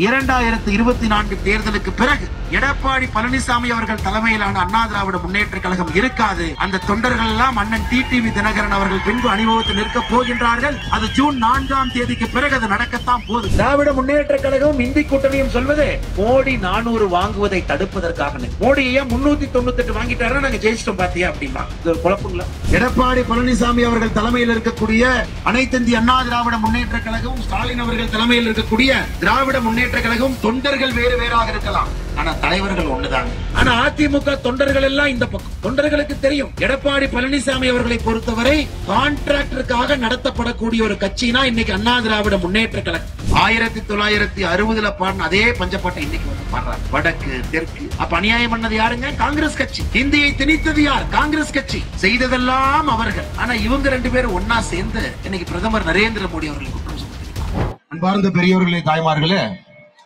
2024 தேர்தலுக்கு பிறகு எடப்பாடி பழனிசாமி அவர்கள் தலைமையிலான அண்ணா திராவிட முன்னேற்ற கழகம் இருக்காது. அந்த தொண்டர்கள் எல்லாம் அண்ணன் டிடிவி தினகரன் அவர்கள் பின்பு அணிவகுத்து நிற்க போகின்றார்கள். அது ஜூன் 4ஆம் தேதிக்கு பிறகு அது நடக்கத்தான் போகுது. திராவிட முன்னேற்ற கழகம் இந்தி கூட்டணியும் சொல்வது மோடி 400 வாங்குவதை தடுப்பதற்காக. மோடியை 398 வாங்கிட்டாரு, நாங்க ஜெயிச்சிட்டோம் பாத்தியா அப்படிமா. இது ஒரு குழப்பங்களா? எடப்பாடி பழனிசாமி அவர்கள் தலைமையில் இருக்கக்கூடிய அனைத்து இந்திய அண்ணா திராவிட முன்னேற்ற கழகம், ஸ்டாலின் அவர்கள் தலைமையில் இருக்கக்கூடிய திராவிட முன்னேற்ற கழகம் தொண்டர்கள் வேறு வேறாக இருக்கலாம், ஆனா தலைவர்கள் ஒண்ணுதான். ஆனா அதிமுக தொண்டர்கள் எல்லாம் இந்த பக்கம். தொண்டர்களுக்கு தெரியும் எடப்பாடி பழனிசாமி அவர்களை பொறுத்தவரை கான்ட்ராக்டருக்காக நடத்தப்படக்கூடிய ஒரு கட்சினா இன்னைக்கு அண்ணா திராவிட முன்னேற்ற கழகம். 1960 பாடின அதே பஞ்சப்பாட்டை இன்னைக்கு வந்து பாடுறாங்க. வடக்கு தெற்கு. அப்ப அநியாயம் பண்ணது யாருங்க? காங்கிரஸ் கட்சி. இந்தியை திணித்தது யார்? காங்கிரஸ் கட்சி. செய்ததெல்லாம் அவர்கள். ஆனா இவங்க 2 பேரும் ஒன்னா சேர்ந்து இன்னைக்கு பிரதமர் நரேந்திர மோடி அவர்கள் குற்றம் சுமத்திருக்கிறார். அன்பார்ந்த பெரியவர்களே, தாய்மார்களே,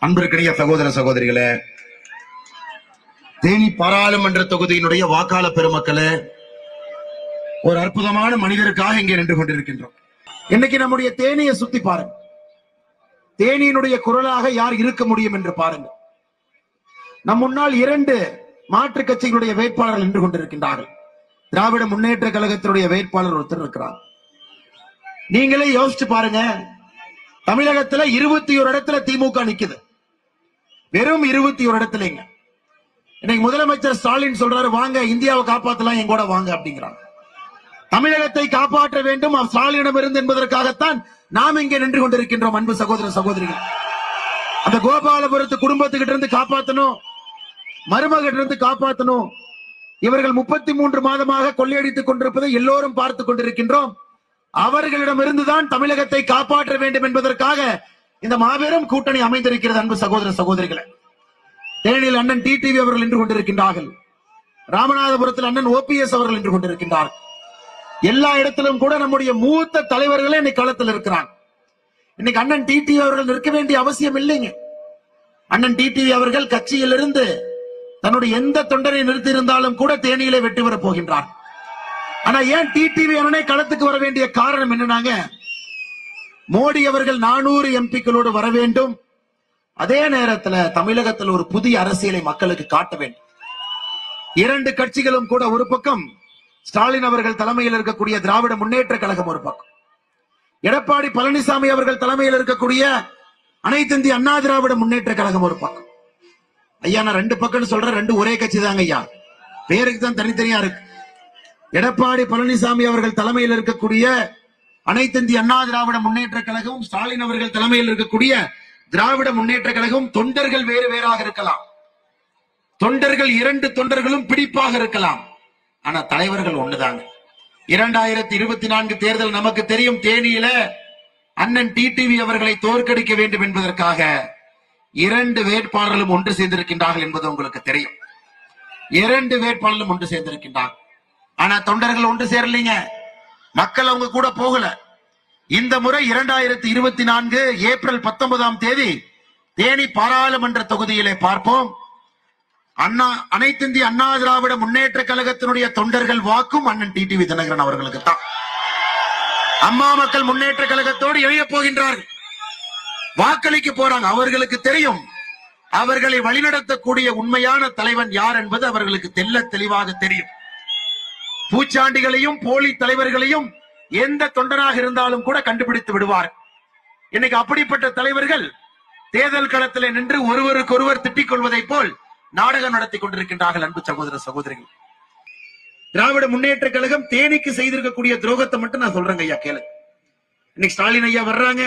அன்பிற்கினிய சகோதர சகோதரிகளே, தேனி பாராளுமன்ற தொகுதியினுடைய வாக்காள பெருமக்களே, ஒரு அற்புதமான மனிதருக்காக இங்கே நின்று கொண்டிருக்கின்றோம். இன்னைக்கு நம்முடைய தேனியை சுத்தி பாருங்க. தேனியினுடைய குரலாக யார் இருக்க முடியும் என்று பாருங்க. நம் முன்னால் 2 மாற்றுக் கட்சிகளுடைய வேட்பாளர்கள் நின்று கொண்டிருக்கின்றார்கள். திராவிட முன்னேற்ற கழகத்தினுடைய வேட்பாளர் ஒருத்தர் இருக்கிறார். நீங்களே யோசிச்சு பாருங்க. தமிழகத்துல 21 இடத்துல திமுக நிக்குது. வெறும் 21 இடத்துலங்க. இன்னைக்கு முதலமைச்சர் ஸ்டாலின் சொல்றாரு, வாங்க இந்தியாவை காப்பாத்தலாம், என் கூட வாங்க அப்படிங்கிறாங்க. தமிழகத்தை காப்பாற்ற வேண்டும் ஸ்டாலினிடம் இருந்து என்பதற்காகத்தான் நாம் இங்கே நின்று கொண்டிருக்கின்றோம். அன்பு சகோதர சகோதரிகள், அந்த கோபாலபுரத்து குடும்பத்துக்கிட்ட இருந்து காப்பாற்றணும், மருமகிட்ட இருந்து காப்பாற்றணும். இவர்கள் 33 மாதமாக கொள்ளையடித்துக் கொண்டிருப்பதை எல்லோரும் பார்த்துக் கொண்டிருக்கின்றோம். அவர்களிடமிருந்துதான் தமிழகத்தை காப்பாற்ற வேண்டும் என்பதற்காக இந்த மாபெரும் கூட்டணி அமைந்திருக்கிறது. அன்பு சகோதர சகோதரிகளை, தேனியில் அண்ணன் டிடிவி அவர்கள் நின்று கொண்டிருக்கின்றார்கள். ராமநாதபுரத்தில் அண்ணன் ஓபிஎஸ் அவர்கள் நின்று கொண்டிருக்கின்றார்கள். எல்லா இடத்திலும் கூட நம்முடைய மூத்த தலைவர்களே இன்னைக்கு களத்தில் இருக்கிறாங்க. இன்னைக்கு அண்ணன் டிடிவி அவர்கள் நிற்க வேண்டிய அவசியம் இல்லைங்க. அண்ணன் டிடிவி அவர்கள் கட்சியிலிருந்து தன்னுடைய எந்த தொண்டரை நிறுத்தி இருந்தாலும் கூட தேனியிலே வெற்றி பெறப் போகின்றார். ஆனா ஏன் டிடிவி அண்ணனை களத்துக்கு வர வேண்டிய காரணம் என்னன்னாங்க, மோடி அவர்கள் 400 எம்பிக்களோடு வர வேண்டும். அதே நேரத்தில் தமிழகத்தில் ஒரு புதிய அரசியலை மக்களுக்கு காட்ட வேண்டும். 2 கட்சிகளும் கூட, ஒரு பக்கம் ஸ்டாலின் அவர்கள் தலைமையில் இருக்கக்கூடிய திராவிட முன்னேற்ற கழகம், ஒரு பக்கம் எடப்பாடி பழனிசாமி அவர்கள் தலைமையில் இருக்கக்கூடிய அனைத்து இந்திய அண்ணா திராவிட முன்னேற்ற கழகம் ஒரு பக்கம். ஐயா, நான் 2 பக்கம் சொல்றேன், 2 ஒரே கட்சி தாங்க ஐயா, பேருக்கு தான் தனித்தனியா இருக்கு. எடப்பாடி பழனிசாமி அவர்கள் தலைமையில் இருக்கக்கூடிய அனைத்து இந்திய அண்ணா திராவிட முன்னேற்ற கழகம், ஸ்டாலின் அவர்கள் தலைமையில் இருக்கக்கூடிய திராவிட முன்னேற்ற கழகம் தொண்டர்கள் வேறு வேறாக இருக்கலாம். தொண்டர்கள் 2 தொண்டர்களும் பிடிப்பாக இருக்கலாம். ஆனா தலைவர்கள் ஒண்ணுதாங்க. 2024 தேர்தல் நமக்கு தெரியும். தேனியில அண்ணன் டிடிவி அவர்களை தோற்கடிக்க வேண்டும் என்பதற்காக 2 வேட்பாளர்களும் ஒன்று சேர்ந்திருக்கின்றார்கள் என்பது உங்களுக்கு தெரியும். 2 வேட்பாளர்களும் ஒன்று சேர்ந்திருக்கின்றார்கள். ஆனா தொண்டர்கள் ஒன்று சேரலீங்க. மக்கள் அவங்க கூட போகல. இந்த முறை 2024 ஏப்ரல் 19ஆம் தேதி தேனி பாராளுமன்ற தொகுதியிலே பார்ப்போம். அனைத்து இந்திய அண்ணா திராவிட முன்னேற்ற கழகத்தினுடைய தொண்டர்கள் வாக்கும் அண்ணன் டிடிவி தினகரன் அவர்களுக்கு தான். அம்மா மக்கள் முன்னேற்ற கழகத்தோடு இணைய போகின்றார்கள், வாக்களிக்க போறாங்க. அவர்களுக்கு தெரியும் அவர்களை வழிநடத்தக்கூடிய உண்மையான தலைவன் யார் என்பது அவர்களுக்கு தெல்ல தெளிவாக தெரியும். பூச்சாண்டிகளையும் போலி தலைவர்களையும் எந்த தொண்டனாக இருந்தாலும் கூட கண்டுபிடித்து விடுவார். இன்னைக்கு அப்படிப்பட்ட தலைவர்கள் தேர்தல் களத்திலே நின்று ஒருவருக்கொருவர் திட்டிக் கொள்வதை போல் நாடகம் நடத்தி கொண்டிருக்கின்றார்கள். அன்பு சகோதர சகோதரிகள், திராவிட முன்னேற்ற கழகம் தேனிக்கு செய்திருக்கக்கூடிய துரோகத்தை மட்டும் நான் சொல்றேங்க ஐயா, கேளு. இன்னைக்கு ஸ்டாலின் ஐயா வர்றாங்க,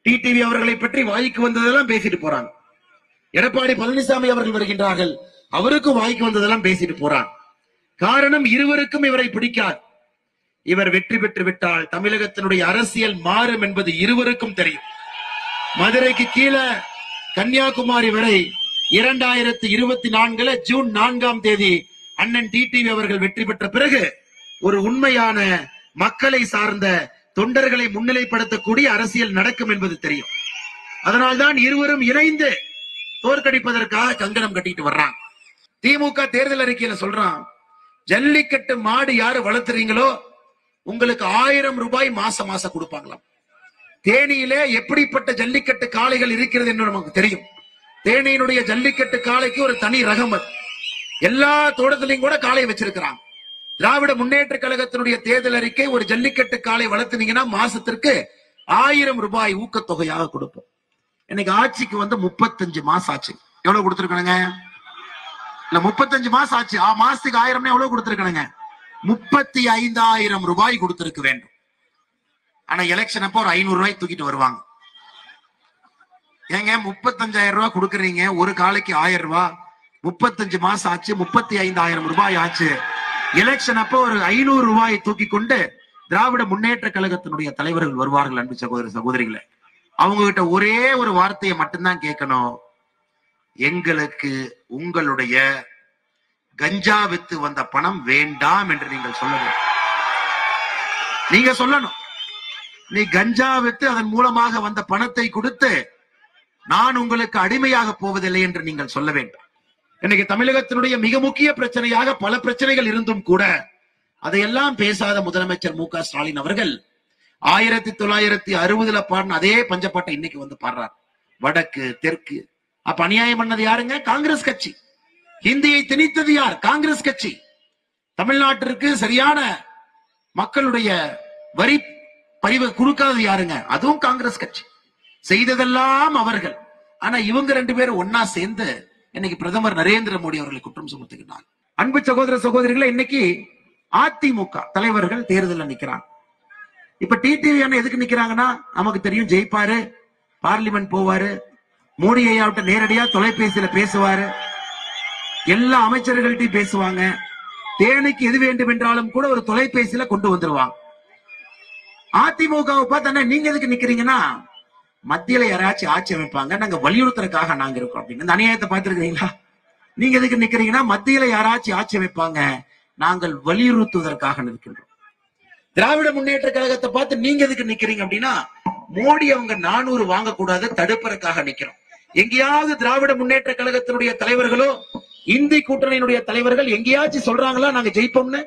டிடிவி அவர்களை பற்றி வாய்க்கு வந்ததெல்லாம் பேசிட்டு போறாங்க. எடப்பாடி பழனிசாமி அவர்கள் வருகின்றார்கள், அவருக்கும் வாய்க்கு வந்ததெல்லாம் பேசிட்டு போறாங்க. காரணம், இருவருக்கும் இவரை பிடிக்காது. இவர் வெற்றி பெற்று விட்டால் தமிழகத்தினுடைய அரசியல் மாறும் என்பது இருவருக்கும் தெரியும். மதுரைக்கு கீழே கன்னியாகுமரி வரை 2024 ஜூன் 4ஆம் தேதி அண்ணன் டிடிவி அவர்கள் வெற்றி பெற்ற பிறகு ஒரு உண்மையான மக்களை சார்ந்த தொண்டர்களை முன்னிலைப்படுத்தக்கூடிய அரசியல் நடக்கும் என்பது தெரியும். அதனால்தான் இருவரும் இணைந்து தோற்கடிப்பதற்காக கங்கணம் கட்டிட்டு வர்றாங்க. திமுக தேர்தல் அறிக்கையில சொல்றான், ஜல்லிக்கட்டு மாடு யாரு வளர்த்துறீங்களோ உங்களுக்கு 1000 ரூபாய் மாசம் கொடுப்பாங்களாம். தேனியிலே எப்படிப்பட்ட ஜல்லிக்கட்டு காளைகள் இருக்கிறது என்று நமக்கு தெரியும். தேனியினுடைய ஜல்லிக்கட்டு காளைக்கு ஒரு தனி ரகம். எல்லா தோட்டத்திலையும் கூட காளை வச்சிருக்கிறாங்க. திராவிட முன்னேற்ற கழகத்தினுடைய தேர்தல் அறிக்கை, ஒரு ஜல்லிக்கட்டு காளை வளர்த்துனீங்கன்னா மாசத்திற்கு 1000 ரூபாய் ஊக்கத்தொகையாக கொடுப்போம். இன்னைக்கு ஆட்சிக்கு வந்து 35 மாசம் ஆச்சு. எவ்வளவு கொடுத்திருக்கணுங்க? இல்ல 35 மாசம் ஆச்சு. மாசத்துக்கு 1000 எவ்வளவு கொடுத்திருக்கணுங்க? 35,000 ரூபாய் கொடுத்திருக்க வேண்டும். ஆனா எலெக்ஷன் அப்போ ஒரு 500 ரூபாய் தூக்கிட்டு வருவாங்க. ஏங்க 35,000 ரூபாய் கொடுக்குறீங்க, ஒரு காலைக்கு 1000 ரூபாய், 35 மாசம் ஆச்சு, 35,000 ரூபாய் ஆச்சு. எலெக்ஷன் அப்போ ஒரு 500 ரூபாயை தூக்கி கொண்டு திராவிட முன்னேற்ற கழகத்தினுடைய தலைவர்கள் வருவார்கள். அன்பு சகோதர சகோதரிகளை, அவங்க கிட்ட ஒரே ஒரு வார்த்தையை மட்டும்தான் கேட்கணும். எங்களுக்கு உங்களுடைய கஞ்சா வித்து வந்த பணம் வேண்டாம் என்று நீங்கள் சொல்லணும். நீங்க சொல்லணும், நீ கஞ்சா வித்து அதன் மூலமாக வந்த பணத்தை கொடுத்து நான் உங்களுக்கு அடிமையாக போவதில்லை என்று நீங்கள் சொல்ல வேண்டும். இன்னைக்கு தமிழகத்தினுடைய மிக முக்கிய பிரச்சனையாக பல பிரச்சனைகள் இருந்தும் கூட அதையெல்லாம் பேசாத முதலமைச்சர் மு க ஸ்டாலின் அவர்கள் 1960 பாடின அதே பஞ்சப்பாட்டை இன்னைக்கு வந்து பாடுறார். வடக்கு தெற்கு. அப்ப அநியாயம் பண்ணது யாருங்க? காங்கிரஸ் கட்சி. ஹிந்தியை திணித்தது யார்? காங்கிரஸ் கட்சி. தமிழ்நாட்டிற்கு சரியான மக்களுடைய வரி பரிவு கொடுக்காதது யாருங்க? அதுவும் காங்கிரஸ் கட்சி. செய்ததெல்லாம் அவர்கள். ஆனா இவங்க 2 பேரும் ஒன்னா சேர்ந்து இன்னைக்கு பிரதமர் நரேந்திர மோடி அவர்களை குற்றம் சுமத்துகிறார். அன்பு சகோதர சகோதரிகளை, இன்னைக்கு அதிமுக தலைவர்கள் தேர்தலில் நிக்கிறாங்க. இப்ப டிடிவி அண்ணன் எதுக்கு நிக்கிறாங்கன்னா, நமக்கு தெரியும் ஜெயிப்பாரு, பார்லிமெண்ட் போவாரு, மோடி ஐயாவிட்ட நேரடியா தொலைபேசியில பேசுவாரு, எல்லா அமைச்சர்கள்ட்டையும் பேசுவாங்க. தேனிக்கு எது வேண்டும் என்றாலும் கூட ஒரு தொலைபேசியில கொண்டு வந்துருவாங்க. அதிமுகவை பார்த்து நீங்க எதுக்கு நிக்கிறீங்கன்னா, மத்தியில யாராச்சும் ஆட்சி அமைப்பாங்க, நாங்க வலியுறுத்துறதுக்காக நாங்க இருக்கோம் அப்படின்னு. இந்த அநியாயத்தை பார்த்திருக்கீங்களா? நீங்க எதுக்கு நிக்கிறீங்கன்னா, மத்தியில யாராச்சும் ஆட்சி அமைப்பாங்க, நாங்கள் வலியுறுத்துவதற்காக நிற்கின்றோம். திராவிட முன்னேற்ற கழகத்தை பார்த்து நீங்க எதுக்கு நிக்கிறீங்க அப்படின்னா, மோடி அவங்க 400 வாங்கக்கூடாது தடுப்பதற்காக நிக்கிறோம். எங்கேயாவது திராவிட முன்னேற்ற கழகத்தினுடைய தலைவர்களோ இந்தி கூட்டணியினுடைய தலைவர்கள் எங்கேயாச்சும் சொல்றாங்களா நாங்க ஜெயிப்போம்னு?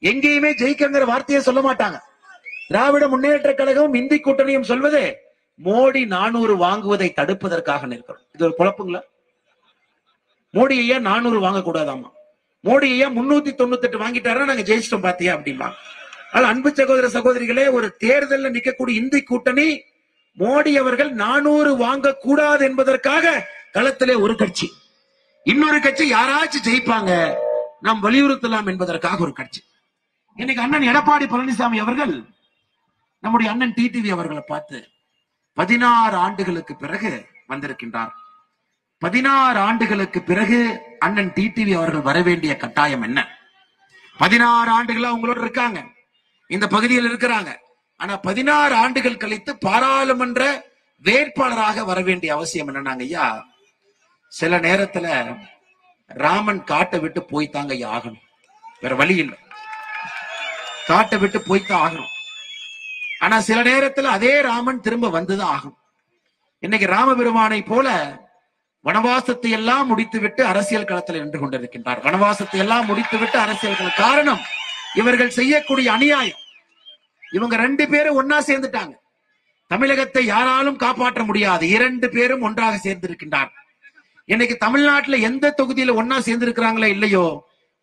எங்கேயுமே ஜெயிக்கங்கிற வார்த்தையை சொல்ல மாட்டாங்க. திராவிட முன்னேற்ற கழகம் இந்தி கூட்டணியும் சொல்வது மோடி 400 வாங்குவதை தடுப்பதற்காக நிற்கிறோம். இது ஒரு குழப்பங்களா? மோடி ஐயா 400 வாங்க கூடாதாமா, மோடி ஐயா 398 வாங்கிட்டாரா நாங்க ஜெயிச்சிட்டோம் பாத்தியா அப்படிமா. அன்பு சகோதர சகோதரிகளே, ஒரு தேர்தலில் நிற்கக்கூடிய இந்தி கூட்டணி மோடி அவர்கள் 400 வாங்க கூடாது என்பதற்காக களத்திலே ஒரு கட்சி, இன்னொரு கட்சி யாராச்சும் ஜெயிப்பாங்க நாம் வலியுறுத்தலாம் என்பதற்காக ஒரு கட்சி. இன்னைக்கு அண்ணன் எடப்பாடி பழனிசாமி அவர்கள் நம்முடைய அண்ணன் டிடிவி அவர்களை பார்த்து 16 ஆண்டுகளுக்கு பிறகு வந்திருக்கின்றார். 16 ஆண்டுகளுக்கு பிறகு அண்ணன் டிடிவி அவர்கள் வர வேண்டிய கட்டாயம் என்ன? 16 ஆண்டுகளா உங்களோட இருக்காங்க, இந்த பகுதியில் இருக்கிறாங்க. ஆனா 16 ஆண்டுகள் கழித்து பாராளுமன்ற வேட்பாளராக வர வேண்டிய அவசியம் என்னன்னாங்க ஐயா, சில நேரத்துல ராமன் காட்டை விட்டு போய்த்தாங்க ஐயா ஆகணும், வேற வழி இல்லை, காட்டை விட்டு போய்த்தான் ஆகணும். ஆனா சில நேரத்துல அதே ராமன் திரும்ப வந்துதான் ஆகும். இன்னைக்கு ராமபெருமானை போல வனவாசத்தை எல்லாம் முடித்துவிட்டு அரசியல் களத்தில் நின்று கொண்டிருக்கின்றார். வனவாசத்தை எல்லாம் முடித்துவிட்டு அரசியல் களம். காரணம், இவர்கள் செய்யக்கூடிய அநியாயம். இவங்க 2 பேரும் ஒன்னா சேர்ந்துட்டாங்க. தமிழகத்தை யாராலும் காப்பாற்ற முடியாது. 2 பேரும் ஒன்றாக சேர்ந்திருக்கின்றார். இன்னைக்கு தமிழ்நாட்டுல எந்த தொகுதியில ஒன்னா சேர்ந்திருக்கிறாங்களோ இல்லையோ,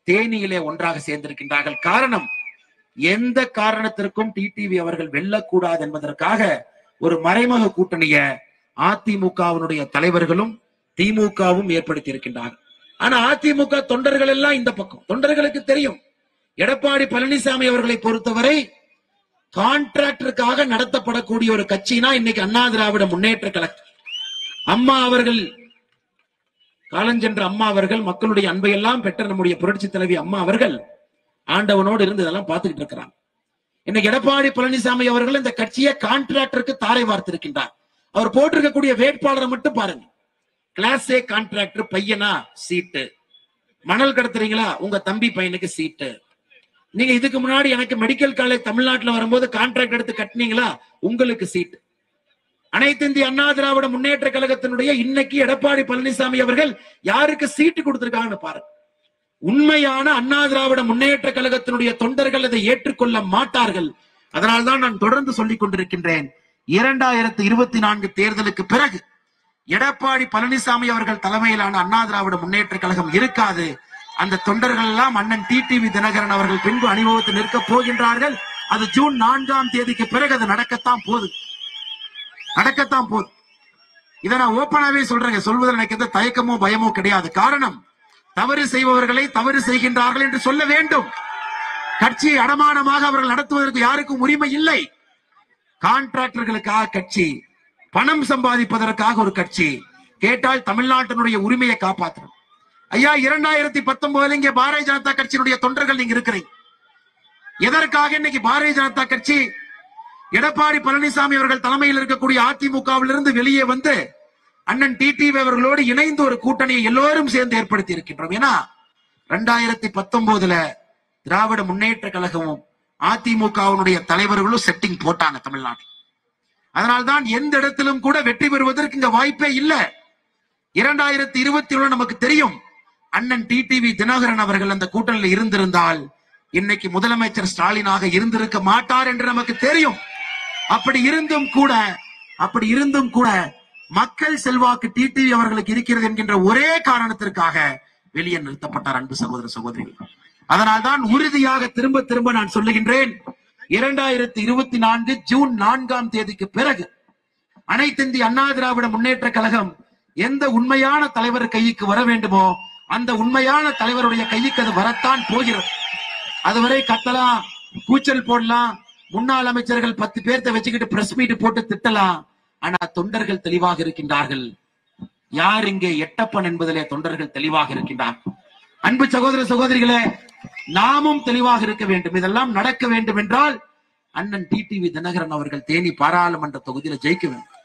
தேனியிலே ஒன்றாக சேர்ந்திருக்கின்றார்கள். காரணம், எந்த காரணத்திற்கும் டிடிவி அவர்கள் வெல்லக்கூடாது என்பதற்காக ஒரு மறைமுக கூட்டணிய அதிமுகவினுடைய தலைவர்களும் திமுகவும் ஏற்படுத்தி இருக்கின்றார்கள். ஆனா அதிமுக தொண்டர்கள் எல்லாம் இந்த பக்கம். தொண்டர்களுக்கு தெரியும், எடப்பாடி பழனிசாமி அவர்களை பொறுத்தவரை கான்ட்ராக்டருக்காக நடத்தப்படக்கூடிய ஒரு கட்சினா இன்னைக்கு அண்ணா திராவிட முன்னேற்ற கழகம். அம்மா அவர்கள், காலஞ்சென்ற அம்மா அவர்கள், மக்களுடைய அன்பை எல்லாம் பெற்ற நம்முடைய புரட்சி தலைவி அம்மா அவர்கள் ஆண்டவனோடு இருந்து இதெல்லாம் பார்த்துக்கிட்டு இருக்கிறாங்க. இன்னைக்கு எடப்பாடி பழனிசாமி அவர்கள் இந்த கட்சியை கான்ட்ராக்டருக்கு தாரை வார்த்திருக்கின்றார். அவர் போட்டிருக்கக்கூடிய வேட்பாளரை மட்டும் பாருங்க. கிளாஸ் ஏ கான்ட்ராக்டர் பையனா சீட்டு, மணல் கடத்துறீங்களா உங்க தம்பி பையனுக்கு சீட்டு, நீங்க இதுக்கு முன்னாடி எனக்கு மெடிக்கல் காலேஜ் தமிழ்நாட்டில் வரும்போது கான்ட்ராக்ட் எடுத்து கட்டினீங்களா உங்களுக்கு சீட்டு. அனைத்து இந்திய அண்ணா திராவிட முன்னேற்ற கழகத்தினுடைய இன்னைக்கு எடப்பாடி பழனிசாமி அவர்கள் யாருக்கு சீட்டு கொடுத்திருக்காங்கன்னு பாருங்க. உண்மையான அண்ணா திராவிட முன்னேற்ற கழகத்தினுடைய தொண்டர்கள் அதை ஏற்றுக்கொள்ள மாட்டார்கள். அதனால்தான் நான் தொடர்ந்து சொல்லிக் கொண்டிருக்கின்றேன், 2024 தேர்தலுக்கு பிறகு எடப்பாடி பழனிசாமி அவர்கள் தலைமையிலான அண்ணா திராவிட முன்னேற்ற கழகம் இருக்காது. அந்த தொண்டர்கள் எல்லாம் அண்ணன் டிடிவி தினகரன் அவர்கள் பின்பு அணிவகுத்து நிற்க போகின்றார்கள். அது ஜூன் 4ஆம் தேதிக்கு பிறகு அது நடக்கத்தான் போகுது. இதை நான் ஓப்பனாவே சொல்றேன். சொல்வதில் எனக்கு எந்த தயக்கமோ பயமோ கிடையாது. காரணம், தவறு செய்பவர்களை தவறு செய்கின்றார்கள் என்று சொல்ல வேண்டும். கட்சியை அடமானமாக அவர்கள் நடத்துவதற்கு யாருக்கும் உரிமை இல்லை. கான்ட்ராக்டர்களுக்காக கட்சி, பணம் சம்பாதிப்பதற்காக ஒரு கட்சி. கேட்டால் தமிழ்நாட்டினுடைய உரிமையை காப்பாற்றணும். ஐயா, 2019 இங்கே பாரதிய ஜனதா கட்சியினுடைய தொண்டர்கள் நீங்க இருக்கிறீங்க. எதற்காக இன்னைக்கு பாரதிய ஜனதா கட்சி எடப்பாடி பழனிசாமி அவர்கள் தலைமையில் இருக்கக்கூடிய அதிமுகவிலிருந்து வெளியே வந்து அண்ணன் டிடிவி அவர்களோடு இணைந்து ஒரு கூட்டணியை எல்லோரும் சேர்ந்து ஏற்படுத்தி இருக்கின்றோம். ஏன்னா 2019 திராவிட முன்னேற்ற கழகமும் அதிமுகவினுடைய தலைவர்களும் செட்டிங் போட்டாங்க தமிழ்நாட்டில். அதனால்தான் எந்த இடத்திலும் கூட வெற்றி பெறுவதற்கு இங்க வாய்ப்பே இல்லை. 2021 நமக்கு தெரியும், அண்ணன் டிடிவி தினகரன் அவர்கள் அந்த கூட்டணியில் இருந்திருந்தால் இன்னைக்கு முதலமைச்சர் ஸ்டாலினாக இருந்திருக்க மாட்டார் என்று நமக்கு தெரியும். அப்படி இருந்தும் கூட மக்கள் செல்வாக்கு டிடிவி அவர்களுக்கு இருக்கிறது என்கின்ற ஒரே காரணத்திற்காக வெளியே நிறுத்தப்பட்டார். அன்பு சகோதர சகோதரிகள், அதனால்தான் உறுதியாக திரும்ப திரும்ப நான் சொல்லுகின்றேன், 2024 ஜூன் 4ஆம் தேதிக்கு பிறகு அனைத்து இந்திய அண்ணா திராவிட முன்னேற்ற கழகம் எந்த உண்மையான தலைவர் கைக்கு வர வேண்டுமோ அந்த உண்மையான தலைவருடைய கைக்கு அது வரத்தான் போகிறது. அதுவரை கத்தலாம், கூச்சல் போடலாம், முன்னாள் அமைச்சர்கள் 10 பேர்த்த வச்சுக்கிட்டு பிரஸ் மீட் போட்டு திட்டலாம். ஆனா தொண்டர்கள் தெளிவாக இருக்கின்றார்கள். யார் இங்கே எட்டப்பன் என்பதிலே தொண்டர்கள் தெளிவாக இருக்கின்றார்கள். அன்பு சகோதர சகோதரிகளே, நாமும் தெளிவாக இருக்க வேண்டும். இதெல்லாம் நடக்க வேண்டும் என்றால் அண்ணன் டிடிவி தினகரன் அவர்கள் தேனி பாராளுமன்ற தொகுதியில ஜெயிக்க வேண்டும்.